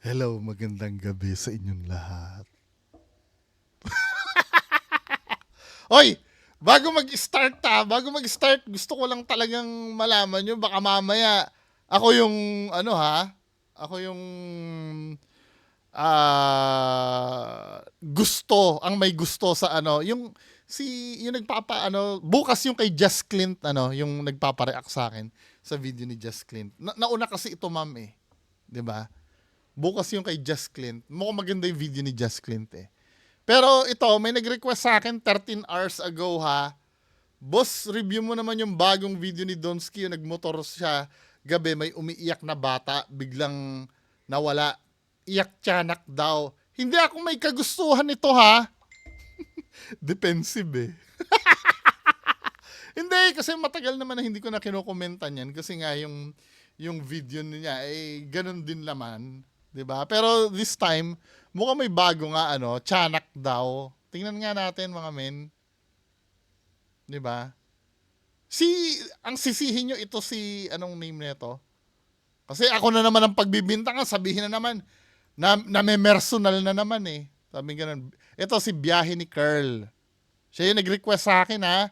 Hello, magandang gabi sa inyong lahat. Hoy! Bago mag-start, gusto ko lang talagang malaman nyo, baka mamaya ako yung, ano ha, ako yung gusto, ang may gusto sa ano, yung bukas yung kay Just Clint, yung nagpapareact sa akin sa video ni Just Clint. Nauna kasi ito, ma'am, 'di ba? Bukas yung kay Just Clint. Mukhang maganda yung video ni Just Clint eh. Pero ito, may nag-request sa akin 13 hours ago ha. Boss, review mo naman yung bagong video ni Donsky, yung nagmotor siya gabi, may umiiyak na bata, biglang nawala. Iyak tiyanak daw. Hindi ako may kagustuhan nito ha. Defensive eh. Hindi, kasi matagal naman na hindi ko na kinokomentan yan kasi nga yung video niya ganun din naman, 'di ba? Pero this time, mukhang may bago nga tiyanak daw. Tingnan nga natin mga men, 'di ba? Si ang sisihin nyo ito si anong name nito? Kasi ako na naman ang pagbibintangan, sabihin na naman na may personal na naman eh. Sabi ganun. Ito si Biyahe ni Curl. Siya yung nag-request sa akin ha.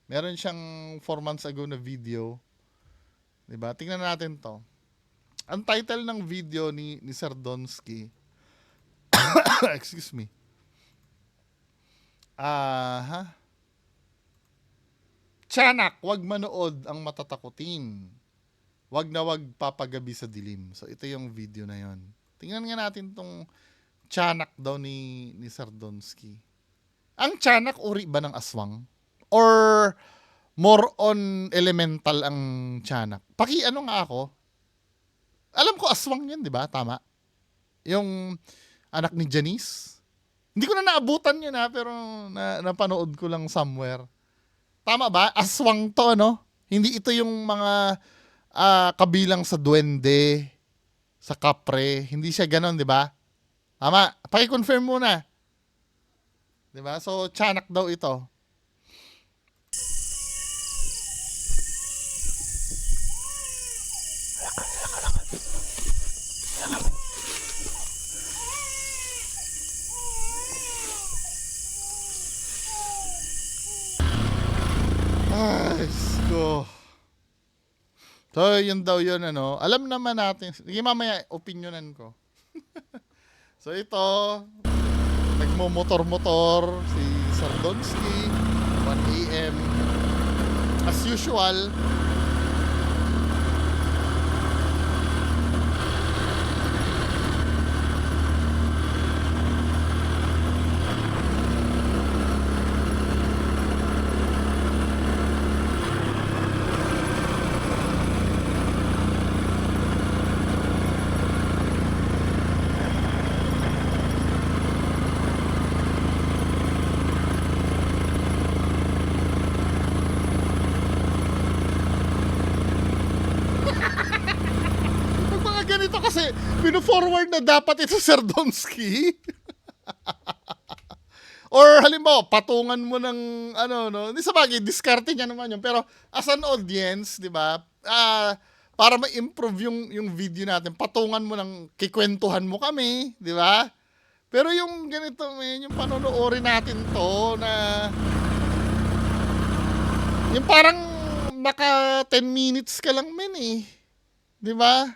Meron siyang 4 months ago na video. 'Di ba? Tingnan natin 'to. Ang title ng video ni Sir Donsky, excuse me. Tiyanak, wag manood ang matatakutin. Wag na wag papagabi sa dilim. So ito yung video na 'yon. Tingnan nga natin tong tiyanak daw ni Sir Donsky. Ang tiyanak uri ba ng aswang? Or more on elemental ang tiyanak? Paki-ano nga ako. Alam ko aswang yan, di ba? Tama. Yung anak ni Janice. Hindi ko na naabutan yun ha, pero napanood ko lang somewhere. Tama ba? Aswang to, no? Hindi ito yung mga kabilang sa duwende, sa kapre. Hindi siya ganon, di ba? Tama. Paki-confirm muna. Di ba? So, tiyanak daw ito. Ay, ko. So, yun daw yun, Alam naman natin. Sige, mamaya, opinionan ko. So, ito, nagmo-motor-motor si Sardonsky, 1 AM. As usual, pag mga ganito kasi, pino-forward na dapat ito Sir Donsky. Or halimbawa, patungan mo ng Hindi sa bagay, diskarte niya naman yun. Pero as an audience, di ba, para ma-improve yung video natin, patungan mo ng kikwentuhan mo kami, di ba? Pero yung ganito, yung panonoodin natin to na yung parang naka 10 minutes ka lang men eh. Di ba?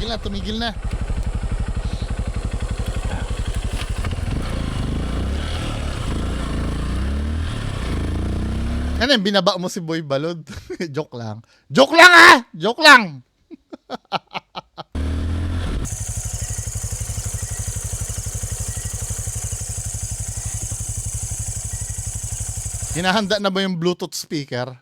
Yan, tumigil na. Ano yung binaba mo si Boy Balod? Joke lang. Joke lang ha! Joke lang! Hinahanda na ba yung Bluetooth speaker?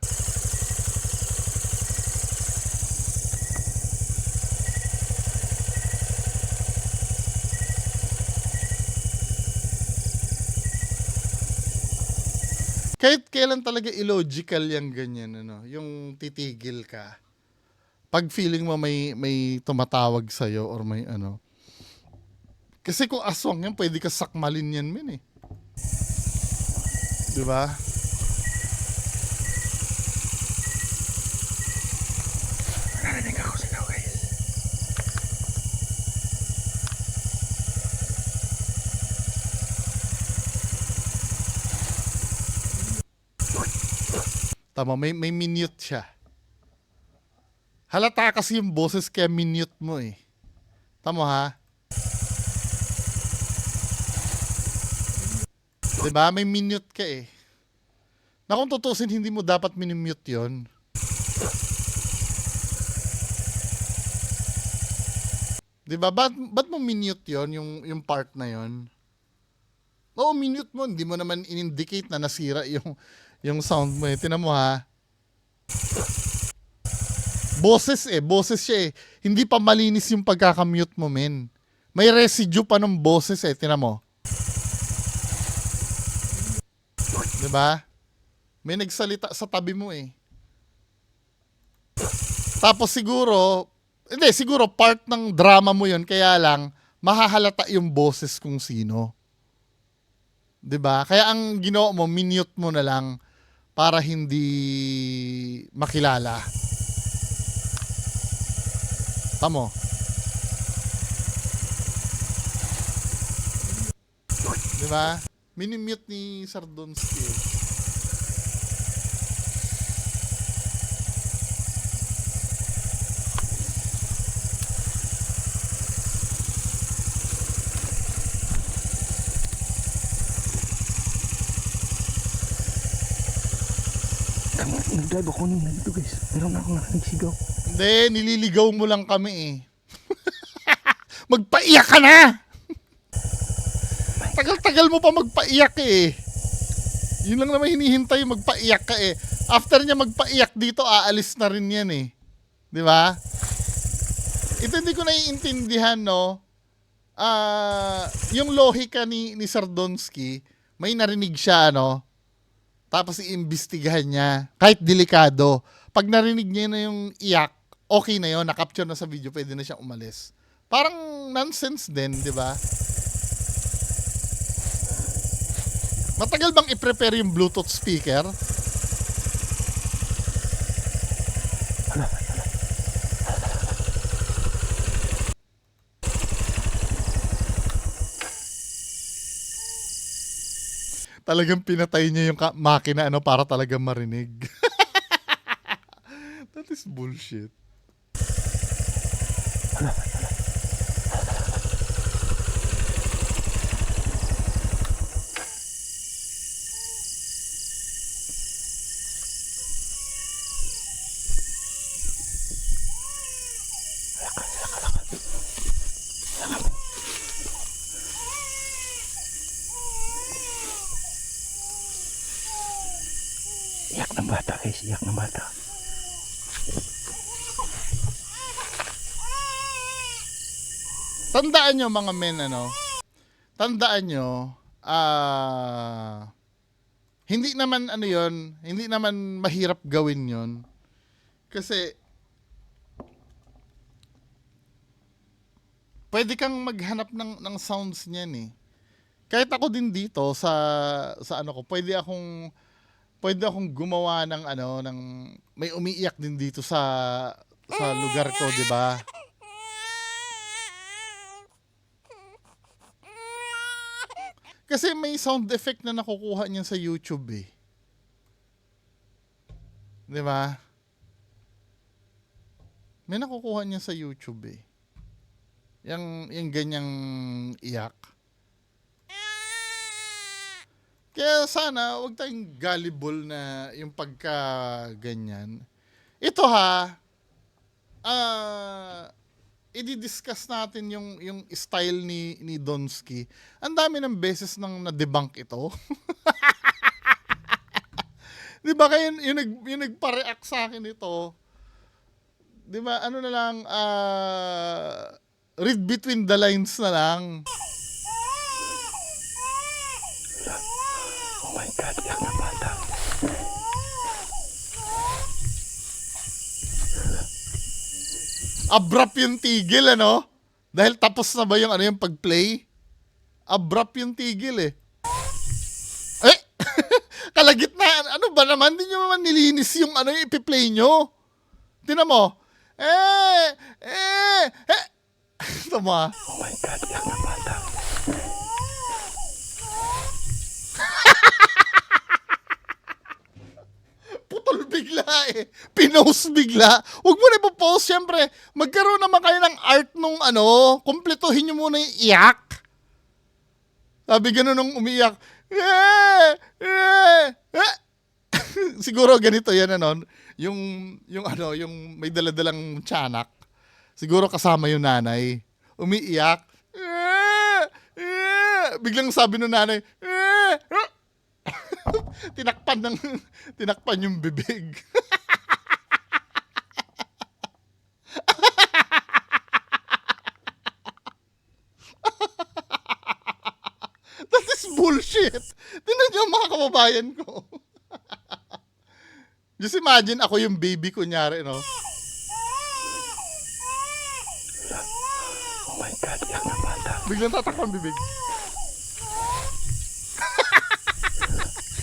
Kahit kailan talaga illogical yung ganyan, yung titigil ka. Pag feeling mo may tumatawag sa'yo or may ano. Kasi kung aswang yan, pwede ka sakmalin yan, men eh. Di ba? Narinig ako sigaw, guys. Tama, may minute siya. Halata kasi yung boses kaya minute mo eh. Tama ha? Diba? May minute ka eh. Na kung tutusin, hindi mo dapat minimute yon. Diba? Ba't mo minute yon yung part na yon? Oo, minute mo. Hindi mo naman in-indicate na nasira yung sound mo eh. Tinan mo ha. Boses eh. Boses siya eh. Hindi pa malinis yung pagkakamute mo, men. May residue pa ng boses eh. Tinan mo. Diba? May nagsalita sa tabi mo eh. Tapos siguro part ng drama mo yun, kaya lang, mahahalata yung boses kung sino. 'Di ba? Kaya ang ginawa mo, minute mo na lang para hindi makilala. Tamo. 'Di ba? Minimute ni Sardonsky. Nag-drive ako nila dito, guys. Meron akong nagsigaw. Hindi, nililigaw mo lang kami eh. Magpaiyak ka na! Tagal-tagal mo pa magpaiyak eh. Yun lang naman hinihintay, magpaiyak ka eh. After niya magpaiyak dito, aalis na rin yan eh. Di ba? Ito hindi ko naiintindihan, no? Yung lohika ni Sardonsky, may narinig siya, ano? Tapos iimbestigahan niya. Kahit delikado. Pag narinig niya na yung iyak, okay na yun, nakapture na sa video, pwede na siyang umalis. Parang nonsense din, di ba? Matagal bang i-prepare yung Bluetooth speaker? Talagang pinatay niya yung makina ano para talagang marinig. That is bullshit. Iyak ng bata, guys. Iyak ng bata. Tandaan nyo mga men, ano? Tandaan nyo, hindi naman ano yon, hindi naman mahirap gawin yon. Kasi, pwede kang maghanap ng sounds niyan eh. Kahit ako din dito sa ano ko, pwede akong gumawa ng ano ng may umiiyak din dito sa lugar ko, 'di ba? Kasi may sound effect na nakukuha niyan sa YouTube eh. 'Di ba? May nakukuha niyan sa YouTube eh. Yung ganyang iyak. Kaya sana wag tayong gullible na yung pagka ganyan. Ito ha, i-discuss natin yung style ni Donsky. Ang dami ng beses nang na-debunk ito. 'Di ba kayo yung nagpa-react sa akin ito? 'Di ba ano na lang read between the lines na lang. Oh my God, iyak ng bata. Abrupt yung tigil, ano? Dahil tapos na ba yung ano yung pag-play? Abrupt yung tigil eh. Eh! Kalagitnaan. Ano ba naman? Hindi nyo naman nilinis yung ano yung ipi-play nyo. Tingnan mo. Ito mo ah. Oh my God, iyak ng bata. Putol bigla eh. Pinost bigla. Huwag mo na ipopost, syempre. Magkaroon naman kayo ng art nung ano, kumpletuhin nyo muna yung iyak. Sabi ganun nung umiyak. Siguro ganito yan ano, yung ano, yung may daladalang tiyanak. Siguro kasama yung nanay. Umiiyak. Biglang sabi ng nanay, tinakpan yung bibig. That is bullshit. Tingnan niyo mga kababayan ko. Just imagine ako yung baby kunyari, no? Oh my God, iyak ng bata. Biglang tatakpan bibig.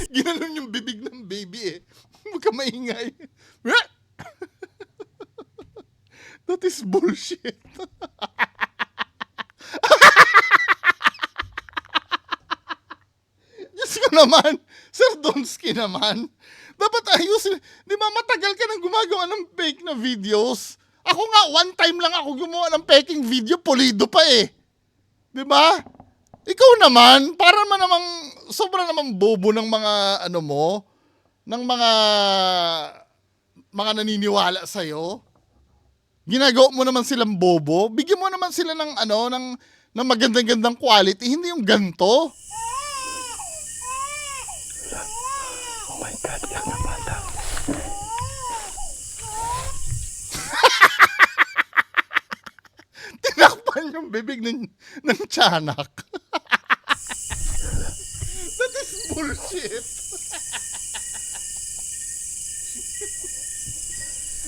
Ginanon yung bibig ng baby eh. Huwag ka maingay. That is bullshit. Diyos ko naman, Sir Donsky naman. Dapat ayusin. Di ba matagal ka nang gumagawa ng fake na videos? Ako nga, one time lang ako gumawa ng faking video, pulido pa eh. Di ba? Ikaw naman, para man namang, sobra namang bobo ng mga, ano mo, ng mga naniniwala sa'yo. Ginagawa mo naman silang bobo. Bigyan mo naman sila ng, ano, ng magandang-gandang quality, hindi yung ganto. Oh my God, iyak ng bata. Tinakpan yung bibig ng tiyanak. That is bullshit.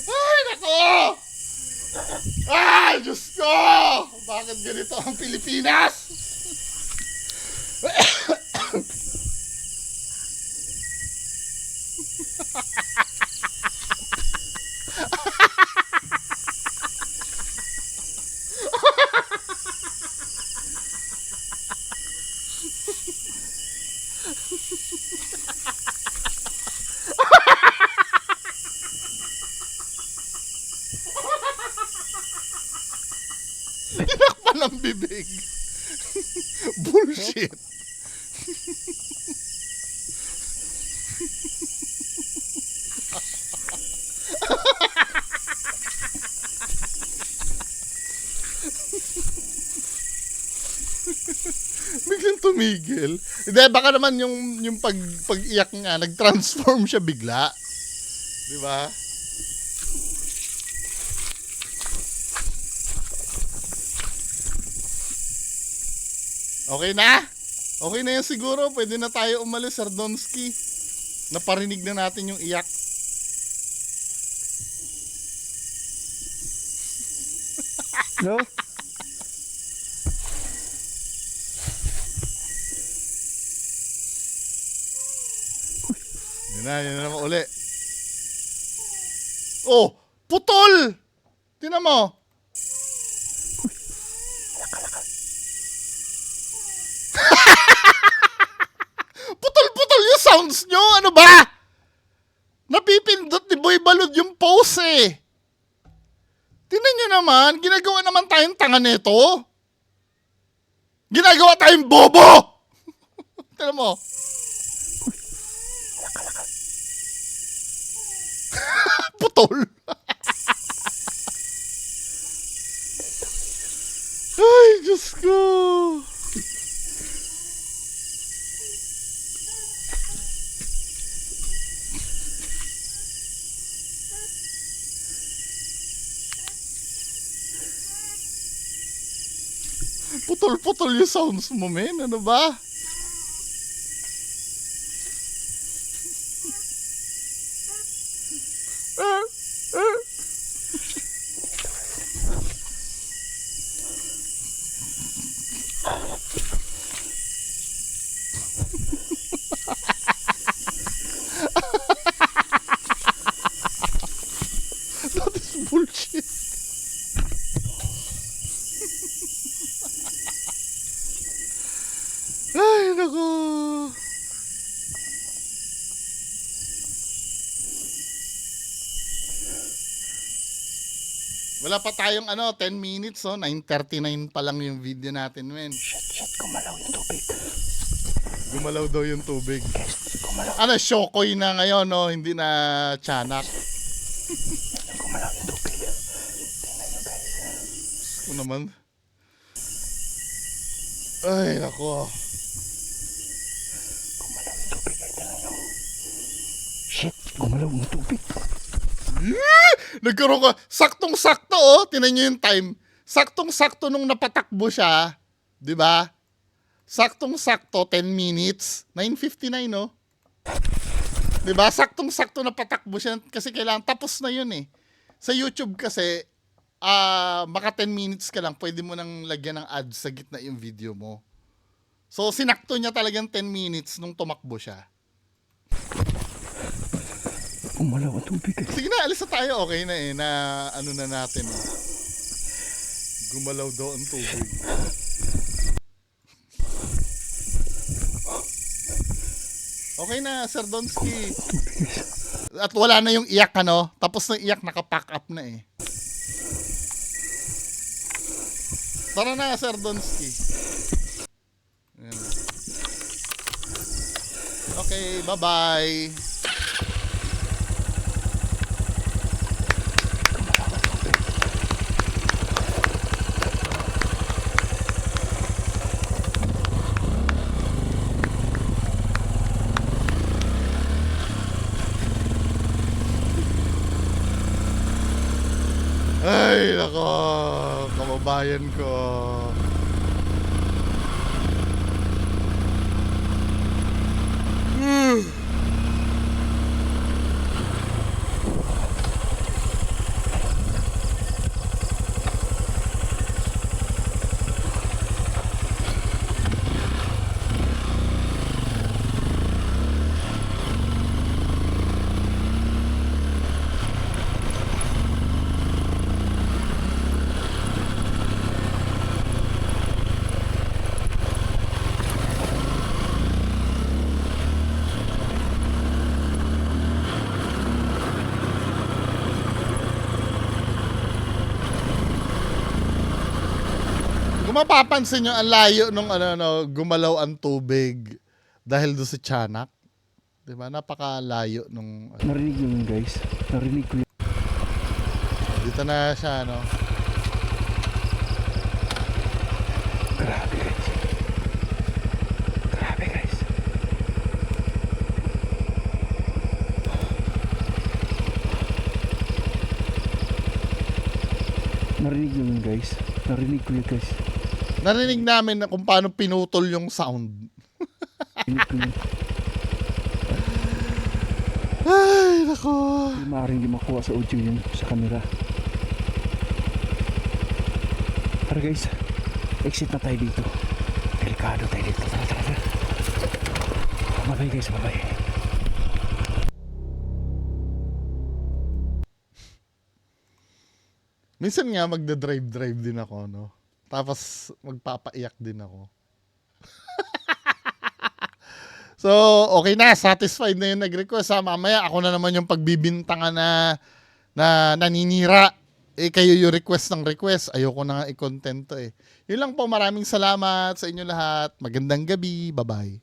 Ay, nako! Ay, Diyos ko! Bakit ganito ang Pilipinas? Tinakpan ng bibig. Bullshit. Biglang tumigil. Hindi, baka naman yung pag-iyak nga, nag-transform siya bigla. Di ba? Okay na? Okay na yan siguro. Pwede na tayo umalis, Sir Donsky. Naparinig na natin yung iyak. No? Yun na naman uli. Oh, putol! Tingnan mo. Putol-putol yung sounds nyo. Ano ba? Napipindot ni Boy Balud yung pose eh. Tingnan nyo naman, ginagawa naman tayong tanga nito. Ginagawa tayong bobo! Tingnan mo. Putol. Ay, Diyos ko. Putol-putol yung sounds mo, men. Ano ba? That is bullshit. Ay, nako. Wala pa tayong 10 minutes, 9:39 pa lang yung video natin, men. Shit, gumalaw yung tubig. Gumalaw daw yung tubig. Guys, gumalaw. Shokoy na ngayon, no? Hindi na tiyanak. Gumalaw yung tubig. Tingnan nyo guys. Ako naman. Ay, nako. Gumalaw yung tubig. Ay, tingnan nyo. Shit, gumalaw yung tubig. Nagkaroon ka. Saktong-sakto, tinan nyo yung time. Saktong-sakto nung napatakbo siya. Di ba? Saktong-sakto, 10 minutes. 9:59, no? Di ba? Saktong-sakto napatakbo siya. Kasi kailangan, tapos na yun eh. Sa YouTube kasi, maka 10 minutes ka lang, pwede mo nang lagyan ng ads sa gitna yung video mo. So, sinakto niya talagang 10 minutes nung tumakbo siya. Gumalaw ang tubig. Sige na, alis na tayo. Okay na eh, na ano na natin. Eh. Gumalaw daw ang tubig. Okay na, Sir Donsky. At wala na yung iyak, Tapos na iyak, nakapack up na eh. Tara na, Sir Donsky. Ayan. Okay, bye-bye. Ay, nako, kababayan ko. Kung mapapansin nyo, ang layo nung gumalaw ang tubig dahil doon sa tiyanak. Diba? Napakalayo nung... Narinig nyo yun guys. Narinig ko yun. Dito na siya, Grabe guys. Grabe guys. Narinig nyo yun guys. Narinig ko yun guys. Narinig namin na kung paano pinutol yung sound. Narinig ko yun. Ay, nako. Hindi maaaring di makuha sa audio yun sa camera. Tara guys. Exit na tayo dito. Delikado tayo dito. Tara. Bye guys. Bye. Minsan nga magda-drive din ako, Tapos magpapaiyak din ako. So, okay na. Satisfied na yung nag-request. Mamaya ako na naman yung pagbibintangan na naninira. Kayo yung request ng request. Ayoko na nga i-content to eh. Yun lang po. Maraming salamat sa inyo lahat. Magandang gabi. Bye-bye.